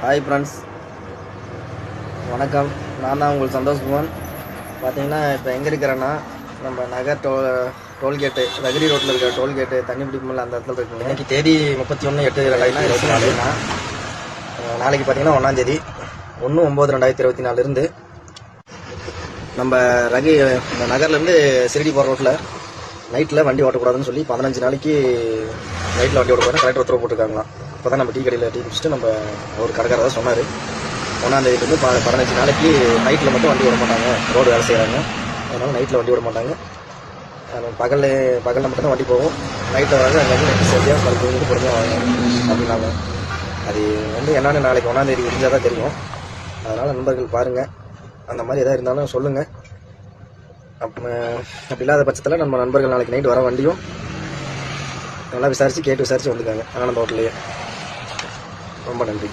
Hi friends, வணக்கம். நான் தான் உங்கள் சந்தோஷ்குமார். பார்த்தீங்கன்னா இப்போ எங்கே இருக்கிறேன்னா நம்ம நகர் டோல்கேட்டு நகரி ரோட்டில் இருக்கிற டோல்கேட்டு தண்ணி பிடிக்குமில்ல அந்த இடத்துல இருக்குங்க. இன்றைக்கி தேதி 31/8/2024. நாளைக்கு பார்த்தீங்கன்னா 1ஆந்தேதி 1/9/2024 இருந்து நம்ம இந்த நகர்லேருந்து சிறுடி போகிற ரோட்டில் நைட்டில் வண்டி ஓட்டக்கூடாதுன்னு சொல்லி 15 நாளைக்கு நைட்டில் வண்டி ஓட்டக்கூடாது கலெக்டர் உத்தரவு போட்டிருக்காங்களாம். இப்போ தான் நம்ம டீ கடையில் டீ குடிச்சிட்டு நம்ம ஒரு கடைக்காரர் தான் சொன்னார். 1ஆந்தேதிலேருந்து 15 நாளைக்கு நைட்டில் மட்டும் வண்டி விட மாட்டாங்க, ரோடு வேலை செய்கிறாங்க, அதனால் நைட்டில் வண்டி விட மாட்டாங்க. பகலில் மட்டும் தான் வண்டி போகும். நைட்டில் வராது, அங்கே வந்து நைட்டு சரியாக மறுபடியும் பொறுமையாக வாங்க அப்படின்னாங்க. அது என்னென்னு நாளைக்கு 1ஆந்தேதி முடிஞ்சால் தான் தெரியும். அதனால் நண்பர்கள் பாருங்கள், அந்த மாதிரி எதாவது இருந்தாலும் சொல்லுங்கள். அப்படி இல்லாத பட்சத்தில் நம்ம நண்பர்கள் நாளைக்கு நைட்டு வர வண்டியும் நல்லா கேட்டு விசாரித்து வந்துக்காங்க. ஆனால் நம்ம ஹோட்டல்லையே. ரொம்ப நன்றி.